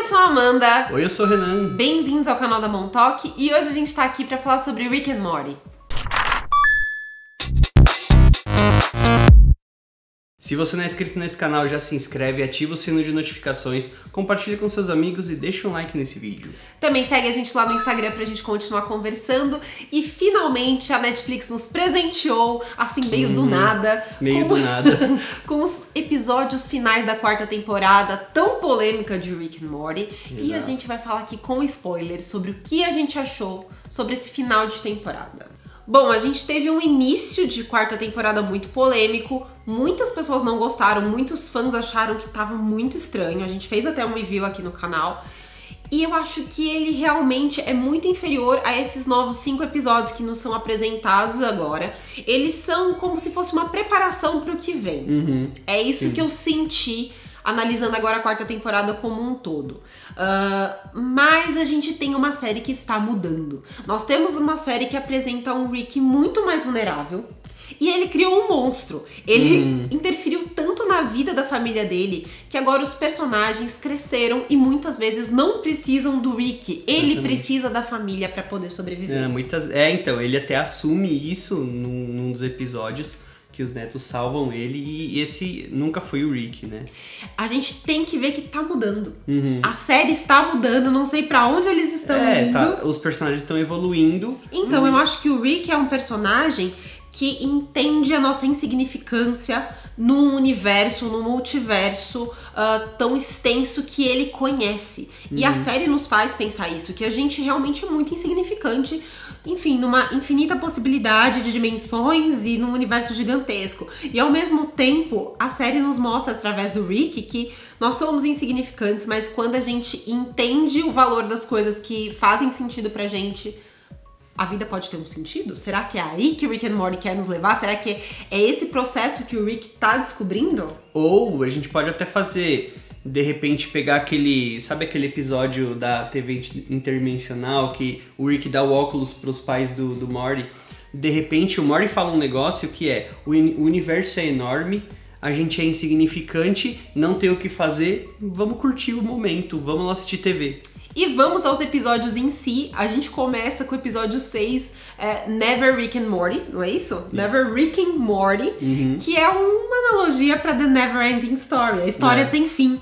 sou a Amanda. Oi, eu sou o Renan. Bem-vindos ao canal da Montauk e hoje a gente tá aqui pra falar sobre Rick and Morty. Se você não é inscrito nesse canal, já se inscreve, ativa o sino de notificações, compartilha com seus amigos e deixa um like nesse vídeo. Também segue a gente lá no Instagram pra gente continuar conversando. E finalmente a Netflix nos presenteou, assim, meio do nada. Com os episódios finais da 4ª temporada, tão polêmica de Rick and Morty. Exato. E a gente vai falar aqui com spoilers sobre o que a gente achou sobre esse final de temporada. Bom, a gente teve um início de 4ª temporada muito polêmico, muitas pessoas não gostaram, muitos fãs acharam que tava muito estranho, a gente fez até um review aqui no canal, e eu acho que ele realmente é muito inferior a esses novos 5 episódios que nos são apresentados agora. Eles são como se fosse uma preparação pro que vem. É isso que eu senti analisando agora a 4ª temporada como um todo. Mas a gente tem uma série que está mudando. Nós temos uma série que apresenta um Rick muito mais vulnerável. E ele criou um monstro. Ele interferiu tanto na vida da família dele que agora os personagens cresceram e muitas vezes não precisam do Rick. Ele precisa da família para poder sobreviver. Então, ele até assume isso num dos episódios, que os netos salvam ele, e esse nunca foi o Rick, né? A gente tem que ver que tá mudando. A série está mudando, não sei pra onde eles estão indo. Os personagens estão evoluindo. Então, eu acho que o Rick é um personagem que entende a nossa insignificância num universo, num multiverso tão extenso que ele conhece. E a série nos faz pensar isso, que a gente realmente é muito insignificante, enfim, numa infinita possibilidade de dimensões e num universo gigantesco. E ao mesmo tempo, a série nos mostra através do Rick que nós somos insignificantes, mas quando a gente entende o valor das coisas que fazem sentido pra gente, a vida pode ter um sentido? Será que é aí que o Rick and Morty quer nos levar? Será que é esse processo que o Rick tá descobrindo? Ou a gente pode até fazer, de repente, pegar sabe aquele episódio da TV interdimensional que o Rick dá o óculos pros pais do Morty? De repente o Morty fala um negócio que é: o universo é enorme, a gente é insignificante, não tem o que fazer, vamos curtir o momento, vamos lá assistir TV. E vamos aos episódios em si. A gente começa com o episódio 6, Never Rick and Morty, não é isso? Never Rick and Morty, que é uma analogia pra The Never Ending Story, a história sem fim.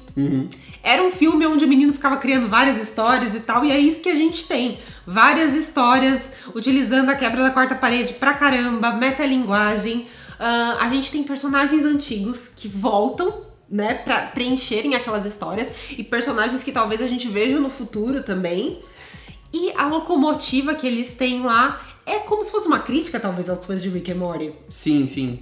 Era um filme onde o menino ficava criando várias histórias e tal, e é isso que a gente tem. Várias histórias, utilizando a quebra da 4ª parede pra caramba, metalinguagem. A gente tem personagens antigos que voltam, né, pra preencherem aquelas histórias, e personagens que talvez a gente veja no futuro também. E a locomotiva que eles têm lá é como se fosse uma crítica, talvez, aos fãs de Rick and Morty. Sim.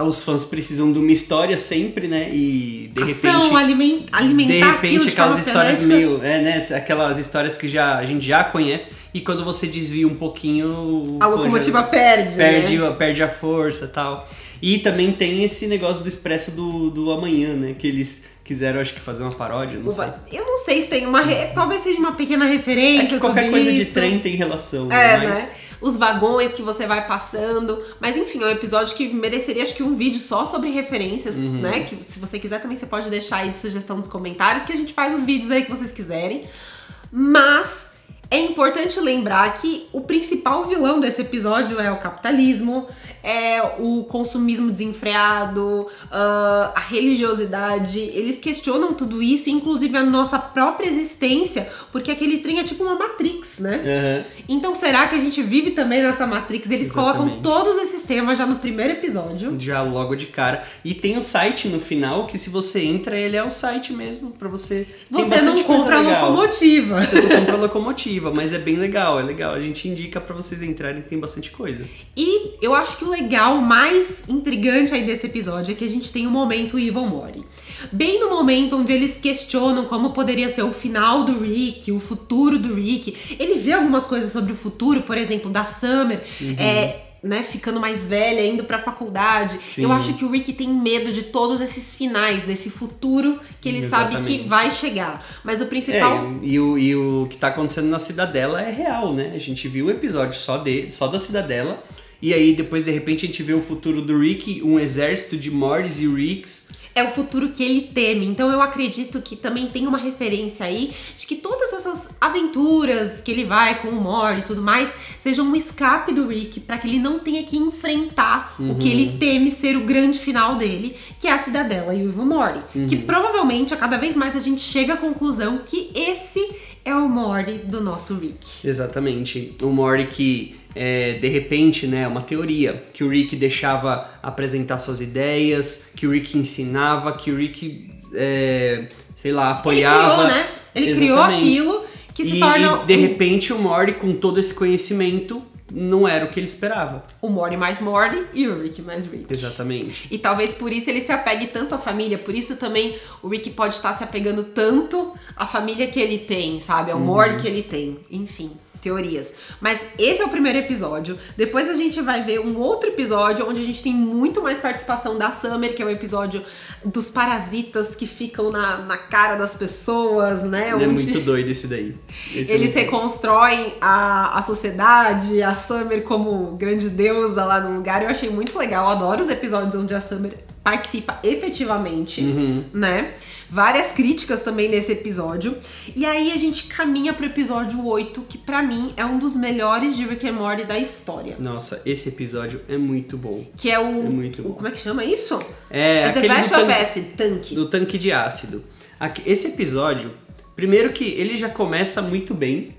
Os fãs precisam de uma história sempre, né? E de repente alimentar aquilo de aquelas histórias frenética. meio, aquelas histórias que a gente já conhece, e quando você desvia um pouquinho, a locomotiva perde a força e tal. E também tem esse negócio do Expresso do Amanhã, né? Que eles quiseram, acho que, fazer uma paródia, não sei. Eu não sei se tem talvez seja uma pequena referência sobre qualquer coisa isso. de trem tem relação, mas... né? Os vagões que você vai passando. Mas enfim, é um episódio que mereceria, acho que, um vídeo só sobre referências, né? Que se você quiser também você pode deixar aí de sugestão nos comentários, que a gente faz os vídeos aí que vocês quiserem. Mas é importante lembrar que o principal vilão desse episódio é o capitalismo, é o consumismo desenfreado, a religiosidade. Eles questionam tudo isso, inclusive a nossa própria existência, porque aquele trem é tipo uma Matrix, né? Então será que a gente vive também nessa Matrix? Eles colocam todos esses temas já no primeiro episódio. Já logo de cara. E tem o site no final, que se você entra, ele é o site mesmo, pra você... Você não compra a locomotiva. Você não compra a locomotiva, mas é bem legal, é legal. A gente indica pra vocês entrarem, que tem bastante coisa. E eu acho que o legal, mais intrigante aí desse episódio é que a gente tem o momento Evil Morty. Bem no momento onde eles questionam como poderia ser o final do Rick, o futuro do Rick. Ele vê algumas coisas sobre o futuro, por exemplo, da Summer, né, ficando mais velha, indo pra faculdade. Sim. Eu acho que o Rick tem medo de todos esses finais, desse futuro que ele sabe que vai chegar. Mas o principal... E o que tá acontecendo na Cidadela é real, né? A gente viu o episódio só da Cidadela, E aí depois de repente a gente vê o futuro do Rick, um exército de Mortys e Ricks. É o futuro que ele teme. Então eu acredito que também tem uma referência aí de que todas essas aventuras que ele vai com o Morty e tudo mais sejam um escape do Rick pra que ele não tenha que enfrentar o que ele teme ser o grande final dele, que é a Cidadela e o Evil Morty. Que provavelmente a cada vez mais a gente chega à conclusão que esse é o Morty do nosso Rick. Exatamente. O Morty que, de repente, né, uma teoria, que o Rick deixava apresentar suas ideias, que o Rick ensinava, que o Rick, sei lá, apoiava. Ele criou, né? Ele criou aquilo que se torna... E, de repente, o Morty, com todo esse conhecimento, não era o que ele esperava. O Morty mais Morty e o Rick mais Rick. Exatamente. E talvez por isso ele se apegue tanto à família, por isso também o Rick pode estar se apegando tanto à família que ele tem, sabe? Ao Morty que ele tem. Enfim, teorias. Mas esse é o primeiro episódio. Depois a gente vai ver um outro episódio onde a gente tem muito mais participação da Summer, que é o episódio dos parasitas que ficam na cara das pessoas, né? É muito doido esse daí. Eles reconstroem a sociedade, a Summer como grande deusa lá no lugar. Eu achei muito legal. Eu adoro os episódios onde a Summer participa efetivamente, né? Várias críticas também nesse episódio. E aí a gente caminha pro episódio 8, que pra mim é um dos melhores de Rick and Morty da história. Nossa, esse episódio é muito bom. Que é o... É muito bom. Como é que chama isso? É The Vat of Acid, tanque. Do tanque de ácido. Esse episódio, primeiro que ele já começa muito bem.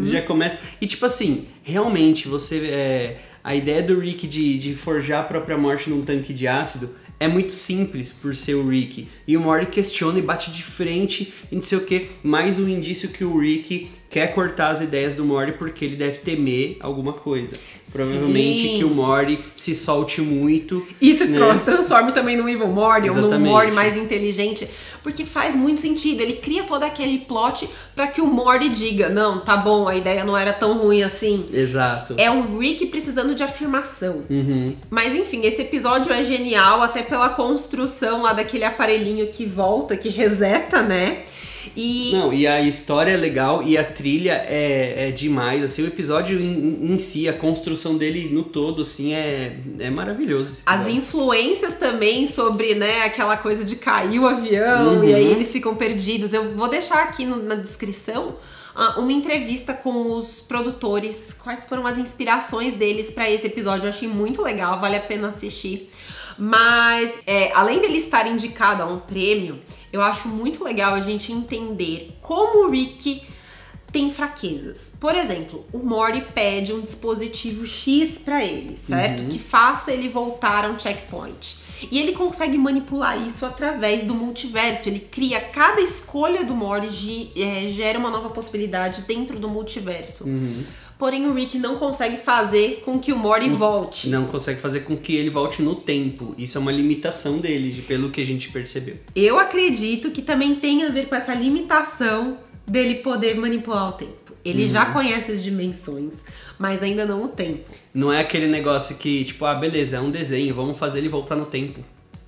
Já começa... E tipo assim, realmente você... a ideia do Rick de forjar a própria morte num tanque de ácido é muito simples por ser o Rick. E o Morty questiona e bate de frente e não sei o que. Mais um indício que o Rick quer cortar as ideias do Morty porque ele deve temer alguma coisa. Provavelmente que o Morty se solte muito. E se transforme também num Evil Morty, ou num Morty mais inteligente. Porque faz muito sentido. Ele cria todo aquele plot pra que o Morty diga: não, tá bom, a ideia não era tão ruim assim. Exato. É o Rick precisando de afirmação. Mas enfim, esse episódio é genial, até pela construção lá daquele aparelhinho que volta, que reseta, né? E a história é legal e a trilha é demais, assim, o episódio em si, a construção dele no todo, assim, é maravilhoso. As influências também sobre, né, aquela coisa de cair o avião e aí eles ficam perdidos. Eu vou deixar aqui na descrição uma entrevista com os produtores, quais foram as inspirações deles pra esse episódio. Eu achei muito legal, vale a pena assistir. Mas, além dele estar indicado a um prêmio, eu acho muito legal a gente entender como o Rick tem fraquezas. Por exemplo, o Morty pede um dispositivo X pra ele, certo? Que faça ele voltar a um checkpoint. E ele consegue manipular isso através do multiverso. Ele cria, cada escolha do Morty gera uma nova possibilidade dentro do multiverso. Porém, o Rick não consegue fazer com que o Morty volte. Não consegue fazer com que ele volte no tempo. Isso é uma limitação dele, pelo que a gente percebeu. Eu acredito que também tem a ver com essa limitação dele poder manipular o tempo. Ele já conhece as dimensões, mas ainda não o tempo. Não é aquele negócio que, tipo, beleza, é um desenho, vamos fazer ele voltar no tempo.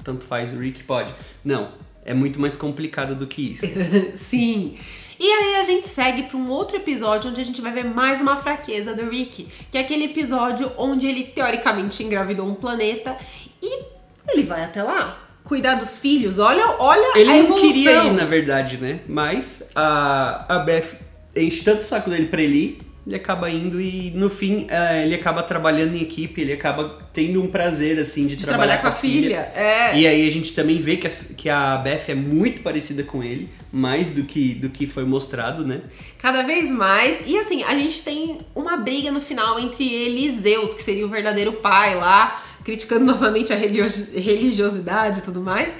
Tanto faz, o Rick pode. Não, é muito mais complicado do que isso. Sim. E aí a gente segue para um outro episódio onde a gente vai ver mais uma fraqueza do Rick, que é aquele episódio onde ele teoricamente engravidou um planeta e ele vai até lá cuidar dos filhos. Olha ele a evolução. Ele não queria ir, na verdade, né? Mas a Beth enche tanto o saco dele pra ele ir, ele acaba indo e no fim ele acaba trabalhando em equipe, ele acaba tendo um prazer assim de trabalhar com a filha. E aí a gente também vê que a Beth é muito parecida com ele, mais do que foi mostrado, né? Cada vez mais. E assim, a gente tem uma briga no final entre ele e Zeus, que seria o verdadeiro pai lá, criticando novamente a religiosidade e tudo mais.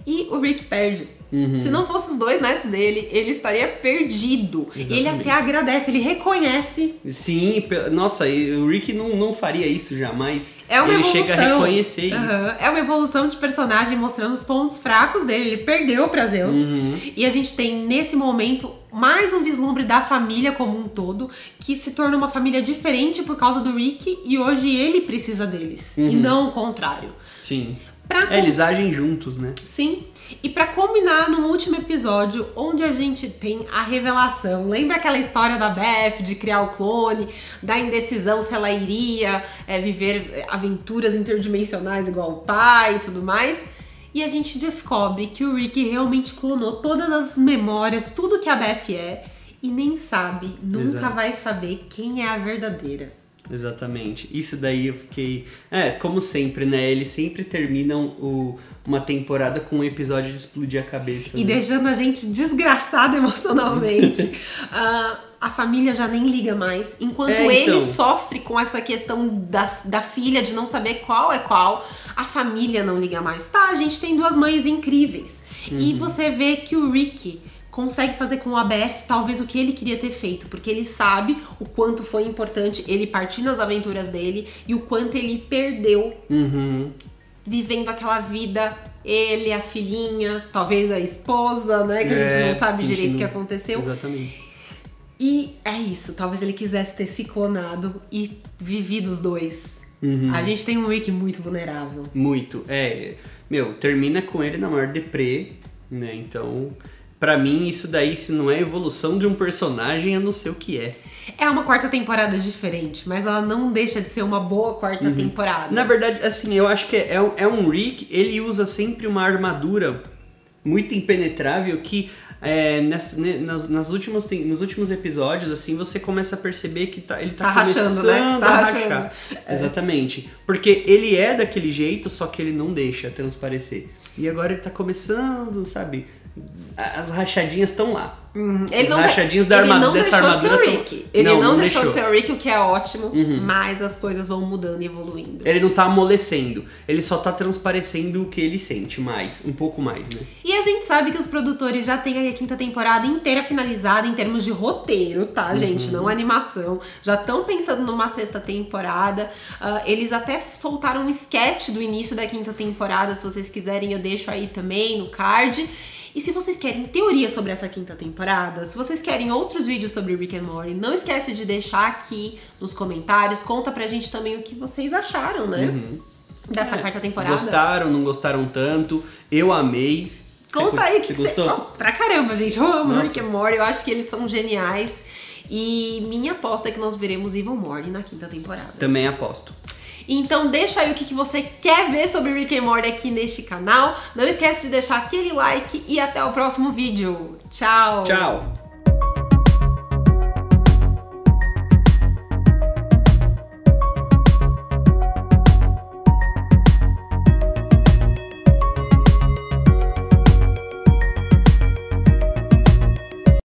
E o Rick perde. Se não fosse os dois netos dele, ele estaria perdido. Exatamente. Ele até agradece, ele reconhece. Sim, nossa, o Rick não faria isso jamais. É uma evolução. Chega a reconhecer isso. É uma evolução de personagem mostrando os pontos fracos dele. Ele perdeu pra Zeus. E a gente tem, nesse momento, mais um vislumbre da família como um todo, que se torna uma família diferente por causa do Rick, e hoje ele precisa deles. E não o contrário. Sim. Eles agem juntos, né? Sim. E pra combinar, no último episódio, onde a gente tem a revelação, lembra aquela história da Beth de criar o clone, da indecisão se ela iria viver aventuras interdimensionais igual o pai e tudo mais? E a gente descobre que o Rick realmente clonou todas as memórias, tudo que a Beth é, e nem sabe, nunca vai saber quem é a verdadeira. Exatamente. Isso daí eu fiquei... como sempre, né? Eles sempre terminam uma temporada com um episódio de explodir a cabeça. E deixando a gente desgraçado emocionalmente. A família já nem liga mais. Enquanto ele sofre com essa questão da filha, de não saber qual é qual, a família não liga mais. Tá, a gente tem duas mães incríveis. E você vê que o Rick consegue fazer com a Beth talvez o que ele queria ter feito, porque ele sabe o quanto foi importante ele partir nas aventuras dele e o quanto ele perdeu vivendo aquela vida, ele, a filhinha, talvez a esposa, né, que a gente não sabe direito o que aconteceu. Exatamente. E é isso, talvez ele quisesse ter se clonado e vivido os dois. A gente tem um Rick muito vulnerável. Muito, termina com ele na maior deprê, né, então... Pra mim, isso daí, se não é evolução de um personagem, eu não sei o que é. É uma quarta temporada diferente, mas ela não deixa de ser uma boa quarta temporada. Na verdade, assim, eu acho que é um Rick, ele usa sempre uma armadura muito impenetrável que nos últimos episódios, assim, você começa a perceber que ele tá começando rachando, né? a rachar. Exatamente. Porque ele é daquele jeito, só que ele não deixa transparecer. E agora ele tá começando, sabe... As rachadinhas estão lá. As rachadinhas dessa armadura. Ele não deixou de ser o Rick, o que é ótimo, mas as coisas vão mudando e evoluindo. Ele não tá amolecendo, ele só tá transparecendo o que ele sente mais, um pouco mais, né? E a gente sabe que os produtores já têm a quinta temporada inteira finalizada em termos de roteiro, tá, gente? Não animação. Já estão pensando numa sexta temporada. Eles até soltaram um sketch do início da quinta temporada, se vocês quiserem eu deixo aí também no card. E se vocês querem teoria sobre essa quinta temporada, se vocês querem outros vídeos sobre Rick and Morty, não esquece de deixar aqui nos comentários. Conta pra gente também o que vocês acharam, né? Dessa quarta temporada. Gostaram, não gostaram tanto? Eu amei. Conta aí que você gostou? Pra caramba, gente. Eu amo Rick and Morty, eu acho que eles são geniais. E minha aposta é que nós veremos Evil Morty na quinta temporada. Também aposto. Então deixa aí o que você quer ver sobre Rick and Morty aqui neste canal. Não esquece de deixar aquele like e até o próximo vídeo. Tchau! Tchau!